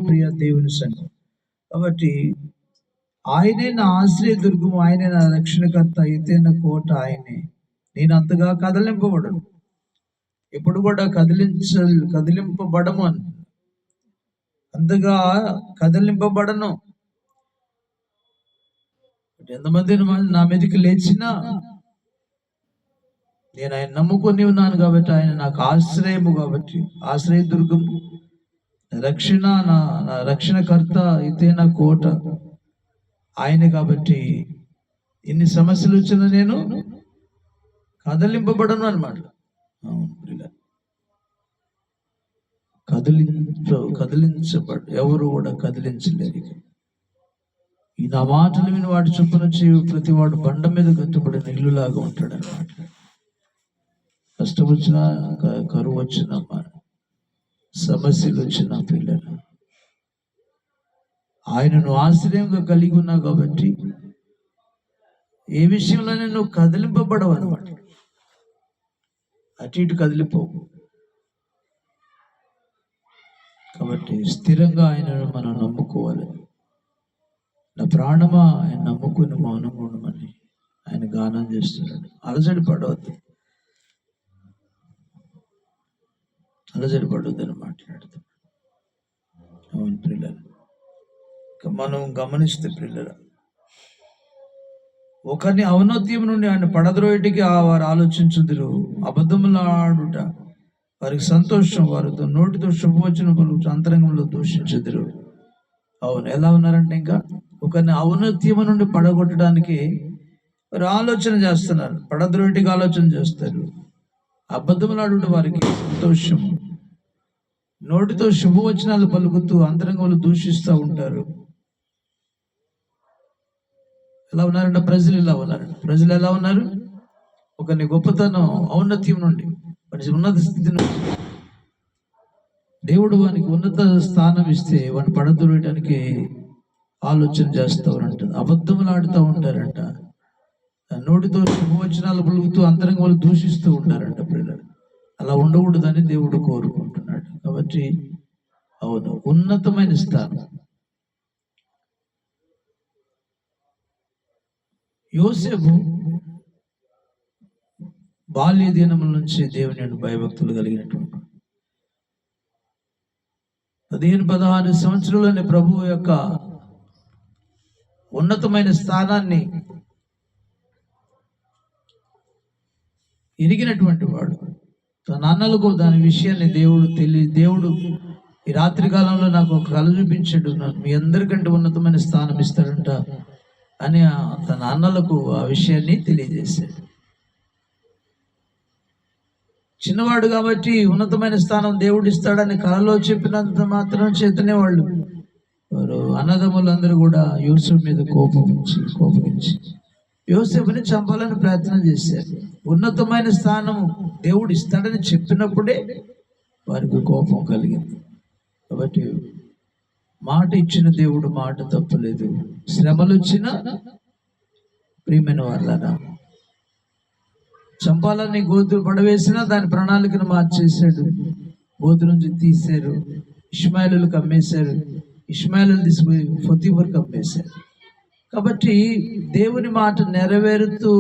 ప్రియ దేవుని సంఘం కాబట్టి ఆయనే నా ఆశ్రయదుర్గము, ఆయనే నా రక్షణకర్త, ఎత్తైన కోట ఆయనే. నేను అంతగా కదిలింపబడను, ఎప్పుడు కూడా కదిలింపబడము అని, అంతగా కదిలింపబడను. ఎంతమంది నా మీదకి లేచినా నేను ఆయన నమ్ముకొని ఉన్నాను కాబట్టి, ఆయన నాకు ఆశ్రయము కాబట్టి, ఆశ్రయదుర్గము, నా రక్షణకర్త, ఎత్తైన కోట ఆయన కాబట్టి ఎన్ని సమస్యలు వచ్చినా నేను కదిలింపబడను అనమాట. కదిలించబడు, ఎవరు కూడా కదిలించలేరు. ఈ నా మాటలు విని వాటి చొప్పున ప్రతి వాడు బండ మీద కట్టుబడిన ఇల్లులాగా ఉంటాడు అనమాట. కష్టం వచ్చినా, కరువు వచ్చినా, సమస్యలు వచ్చిన పిల్లలు ఆయనను ఆశ్రయంగా కలిగి ఉన్నావు కాబట్టి ఏ విషయంలోనే నువ్వు కదిలింపబడవు అనమాట. అటు ఇటు కదిలిపోవు. కాబట్టి స్థిరంగా ఆయనను మనం నమ్ముకోవాలి. నా ప్రాణమా ఆయన నమ్ముకుని మౌనంగా ఉండమని ఆయన గానం చేస్తున్నాడు. అలజడి పడవద్దు, అలజడి పడవద్దని మాట్లాడుతున్నాడు. అవును పిల్లలు, మనం గమనిస్తే పిల్లలు, ఒకరిని ఔన్నత్యం నుండి ఆయన పడద్రోయటికి వారు ఆలోచించుదురు, అబద్ధములాడుట వారికి సంతోషం, వారితో నోటితో శుభవచన పలుకుచు అంతరంగంలో దూషించుదురు. అవును, ఎలా ఉన్నారంటే ఇంకా ఒకరిని ఔన్నత్యము నుండి పడగొట్టడానికి వారు ఆలోచన చేస్తున్నారు, పడద్రోయటికి ఆలోచన చేస్తారు. అబద్ధములాడుట వారికి సంతోషం, నోటితో శుభవచనాలు పలుకుతూ అంతరంగంలో దూషిస్తూ ఉంటారు. ఎలా ఉన్నారంటే ప్రజలు ఇలా ఉన్నారు. ప్రజలు ఎలా ఉన్నారు? ఒకరిని గొప్పతనం, ఔన్నత్యం నుండి, ఉన్నత స్థితి నుండి దేవుడు వానికి ఉన్నత స్థానం ఇస్తే వాడిని పడదొరయడానికి ఆలోచన చేస్తారంట, అబద్ధములు ఆడుతూ ఉంటారంట, నోటితో శుభవచనాలు పలుకుతూ అంతరంగంలో దూషిస్తూ ఉంటారంట. పిల్లలు అలా ఉండకూడదని దేవుడు కోరుకుంటున్నాడు. కాబట్టి అవును, ఉన్నతమైన స్థానం. యోసేపు బాల్య దినముల నుంచి దేవుని భయభక్తులు కలిగినటువంటి 15-16 సంవత్సరాలని ప్రభువు యొక్క ఉన్నతమైన స్థానాన్ని ఎరిగినటువంటి వాడు. తన అన్నలకు దాని విషయాన్ని దేవుడు ఈ రాత్రి కాలంలో నాకు ఒక కళ చూపించాడు, మీ అందరికంటే ఉన్నతమైన స్థానం ఇస్తాడంట అని తన అన్నలకు ఆ విషయాన్ని తెలియజేశాడు. చిన్నవాడు కాబట్టి ఉన్నతమైన స్థానం దేవుడు ఇస్తాడని కళలో చెప్పినంత మాత్రం చేతనే వారు అన్నదమ్ములందరూ కూడా యోసేపు మీద కోపగించి యోసేపుని చంపాలని ప్రయత్నం చేశారు. ఉన్నతమైన స్థానం దేవుడు ఇస్తాడని చెప్పినప్పుడే వారికి కోపం కలిగింది. కాబట్టి మాట ఇచ్చిన దేవుడు మాట తప్పలేదు. శ్రమలు వచ్చినా ప్రియమైన వాళ్ళరా, చంపాలని గోతులు పడవేసినా దాని ప్రణాళికను మార్చేశాడు. గోతు నుంచి తీశారు, ఇష్మాయిలులకు అమ్మేశారు, ఇష్మాయిలు తీసుకుపోయి పొతీఫరుకు అమ్మేశారు. కాబట్టి దేవుని మాట నెరవేరుతూ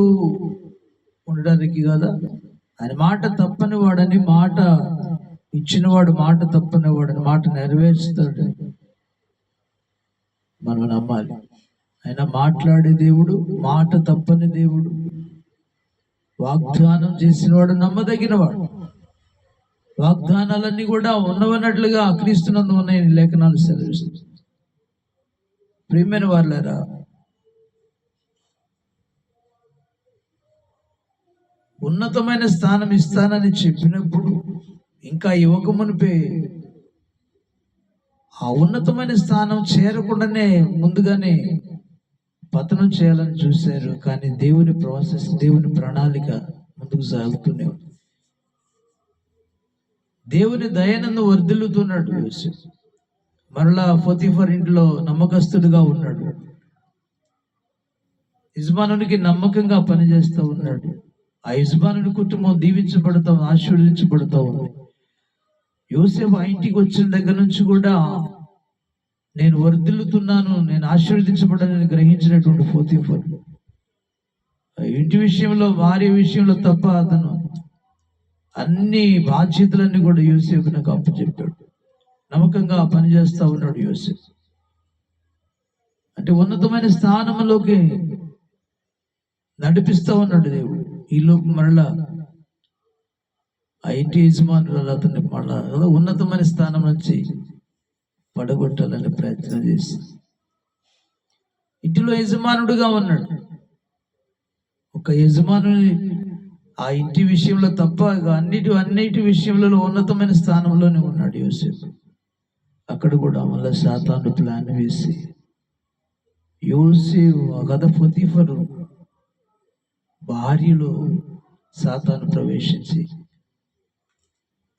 ఉండడానికి కదా, ఆయన మాట తప్పని వాడని, మాట ఇచ్చినవాడు మాట తప్పని వాడని, మాట నెరవేరుస్తాడు మనం నమ్మాలి. ఆయన మాట్లాడే దేవుడు, మాట తప్పని దేవుడు, వాగ్దానం చేసినవాడు నమ్మదగినవాడు. వాగ్దానాలన్నీ కూడా ఉన్నవన్నట్లుగా క్రీస్తునందు ఉన్నాయని లేఖనాలు సెలవిస్తుంది. ప్రియమైన వాళ్ళారా, ఉన్నతమైన స్థానం ఇస్తానని చెప్పినప్పుడు ఇంకా ఇవ్వకమునిపే ఆ ఉన్నతమైన స్థానం చేరకుండానే ముందుగానే పతనం చేయాలని చూశారు. కానీ దేవుని ప్రాసెస్, దేవుని ప్రణాళిక ముందుకు సాగుతూనే ఉంది. దేవుని దయనందు వర్ధిల్లుతున్నాడు యోసేపు. మరలా పొతీఫర్ ఇంట్లో నమ్మకస్తుడిగా ఉన్నాడు. యజమానునికి నమ్మకంగా పనిచేస్తూ ఉన్నాడు. ఆ యజమానుని కుటుంబం ఆశీర్వదించబడుతూ ఉంది. యోసేపు ఆ ఇంటికి వచ్చిన దగ్గర నుంచి కూడా నేను వర్ధిల్లుతున్నాను, నేను ఆశీర్వదించబడ్డానని గ్రహించినటువంటి పోతీఫరు ఇంటి విషయంలో, భార్య విషయంలో తప్ప అతను అన్ని బాధ్యతలన్నీ కూడా యోసేపునకు అప్పచెప్పాడు. నమ్మకంగా పనిచేస్తా ఉన్నాడు యోసేపు. అంటే ఉన్నతమైన స్థానంలోకి నడిపిస్తా ఉన్నాడు దేవుడు. ఈలోపు మరలా ఆ ఇంటి యజమానులు అతన్ని మళ్ళా ఉన్నతమైన స్థానం నుంచి పడగొట్టాలని ప్రయత్నం చేసి ఇంటిలో యజమానుడుగా ఉన్నాడు. ఒక యజమానుని ఆ ఇంటి విషయంలో తప్ప అన్నిటి విషయంలో ఉన్నతమైన స్థానంలోనే ఉన్నాడు యోసేపు. అక్కడ కూడా మళ్ళీ సాతాను ప్లాన్ వేసి యోసేపు పోతీఫరు భార్యలో సాతాను ప్రవేశించి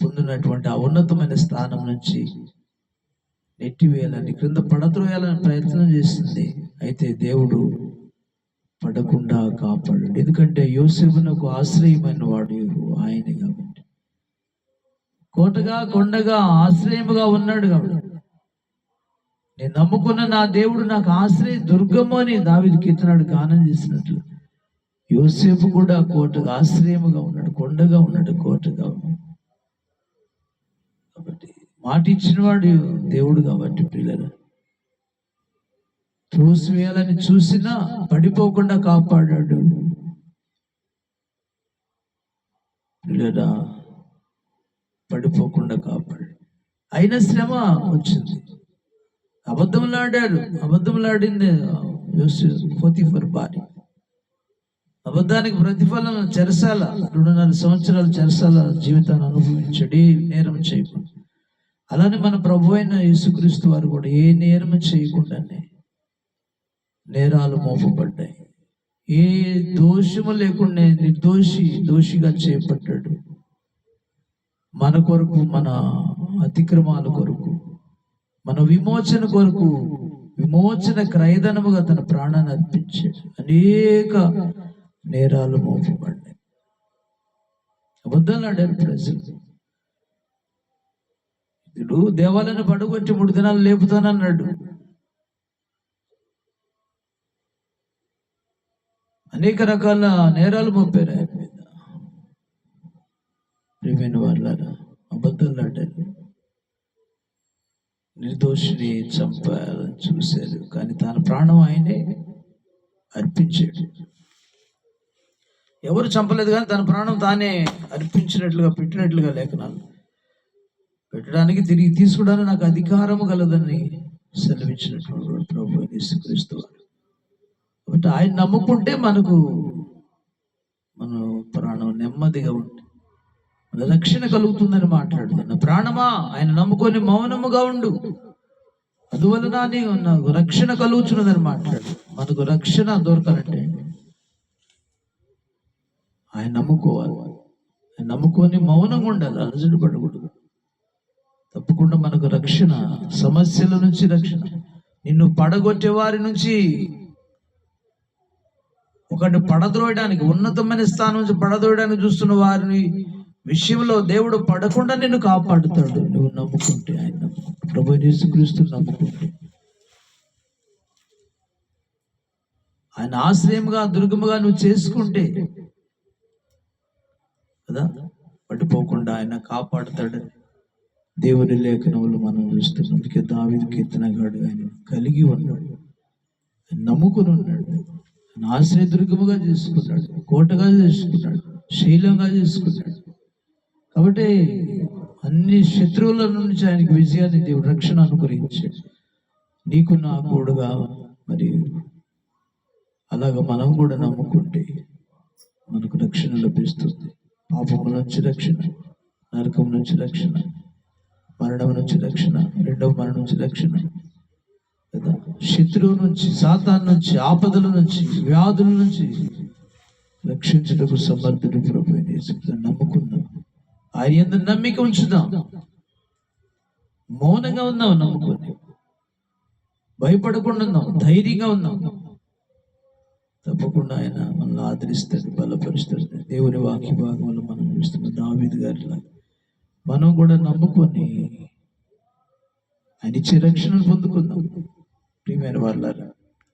పొందినటువంటి ఆ ఉన్నతమైన స్థానం నుంచి నెట్టివేయాలని, క్రింద పడద్రోయాలని ప్రయత్నం చేసింది. అయితే దేవుడు పడకుండా కాపాడు. ఎందుకంటే యోసేపునకు ఆశ్రయమైన వాడు ఆయన కాబట్టి, కోటగా కొండగా ఆశ్రయముగా ఉన్నాడు కాబట్టి, నేను నమ్ముకున్న నా దేవుడు నాకు ఆశ్రయ దుర్గము అని దావీదు కీర్తనాడు గానం చేసినట్లు యోసేపు కూడా కోటగా ఆశ్రయముగా ఉన్నాడు, కొండగా ఉన్నాడు, కోటగా ఉన్నాడు. కాబట్టి మాట ఇచ్చినవాడు దేవుడు కాబట్టి పిల్లలు త్రోసివేయాలని చూసినా పడిపోకుండా కాపాడాడు. పిల్లరా పడిపోకుండా కాపాడు. అయిన శ్రమ వచ్చింది, అబద్ధములాడింది పోతీఫర్ భార్య. అబద్ధానికి ప్రతిఫలం చెరసాల, 2.5 సంవత్సరాలు చెరసాల జీవితాన్ని అనుభవించడి నేరం చేయకుండా. అలానే మన ప్రభు అయిన యేసుక్రీస్తు వారు కూడా ఏ నేరం చేయకుండానే నేరాలు మోపబడ్డాయి. ఏ దోషము లేకుండా దోషిగా చేపట్టాడు. మన కొరకు, మన అతిక్రమాల కొరకు, మన విమోచన కొరకు, విమోచన క్రయధనముగా తన ప్రాణాన్ని అర్పించాడు. అనేక నేరాలు మోపబడ్డాయి. అబద్ధాలు ఆడారు ప్రజలు. ఇడు దేవాలయాన్ని పడగొట్టి 3 దినాలు లేపుతానన్నాడు. అనేక రకాల నేరాలు మోపారు ఆయన మీద. ప్రియమైన వాళ్ళారా, అబద్ధాలు ఆడారు. నిర్దోషిని చంపాలని చూశారు, కానీ తన ప్రాణం ఆయనే అర్పించాడు. ఎవరు చంపలేదు, కానీ తన ప్రాణం తానే అర్పించినట్లుగా పెట్టినట్లుగా లేఖనాలు పెట్టడానికి, తిరిగి తీసుకోవడానికి నాకు అధికారము కలదని సెలవిచ్చినటువంటి ప్రభు యేసుక్రీస్తు వారు. కాబట్టి ఆయన నమ్ముకుంటే మన ప్రాణం నెమ్మదిగా ఉంటుంది, మన రక్షణ కలుగుతుందని మాట్లాడుతున్నా. ప్రాణమా ఆయన నమ్ముకొని మౌనముగా ఉండు, అందువలన నాకు రక్షణ కలుగుతున్నదని మాట్లాడు. మనకు రక్షణ దొరకాలంటే ఆయన నమ్ముకోవాలి. ఆయన నమ్ముకొని మౌనంగా ఉండాలి, అలజడి పడకూడదు. తప్పకుండా మనకు రక్షణ, సమస్యల నుంచి రక్షణ, నిన్ను పడగొట్టే వారి నుంచి, ఒకటి పడద్రోయడానికి, ఉన్నతమైన స్థానం నుంచి పడద్రోయడానికి చూస్తున్న వారిని విషయంలో దేవుడు పడకుండా నిన్ను కాపాడుతాడు. నువ్వు నమ్ముకుంటే, ఆయన నమ్ముకుంటే, ప్రభు యేసుక్రీస్తుని నమ్ముకుంటే, ఆయన ఆశ్రయముగా దుర్గముగా నువ్వు చేసుకుంటే కదా పడిపోకుండా ఆయన కాపాడుతాడు. దేవుని లేఖనములు మనం చూస్తున్నాం. అందుకే దావీదు కీర్తనగాడు ఆయన కలిగి ఉన్నాడు, ఆయన నమ్ముకుని ఉన్నాడు, ఆయన ఆశ్రయదుర్గముగా చేసుకున్నాడు, కోటగా చేసుకున్నాడు, శైలంగా చేసుకున్నాడు. కాబట్టి అన్ని శత్రువుల నుంచి ఆయనకి విజయాన్ని దేవుడు, రక్షణ అనుగ్రహించాడు. నీకు నా కూడగా మరి అలాగ మనం కూడా నమ్ముకుంటే మనకు రక్షణ లభిస్తుంది. పాపము నుంచి రక్షణ, నరకం నుంచి రక్షణ, మరణం నుంచి రక్షణ, రెండవ మరణం నుంచి రక్షణ కదా, శత్రువు నుంచి, సాతాను నుంచి, ఆపదల నుంచి, వ్యాధుల నుంచి రక్షించుటకు సమర్థుడు ప్రభు యేసుక్రీస్తుని నమ్ముకుందాం. ఆయన యందు నమ్మిక ఉంచుదాం, మౌనంగా ఉందాం, నమ్ముకొని భయపడకుండా ఉందాం, ధైర్యంగా ఉందాం. తప్పకుండా ఆయన మనల్ని ఆదరిస్తాడు, బలపరుస్తాడు. దేవుని వాక్య భాగంలో మనం చూస్తున్న దావీదు గారిలా మనం కూడా నమ్ముకొని ఆయన ఇచ్చే రక్షణను పొందుకుందాం ప్రియమైన వాళ్ళారా.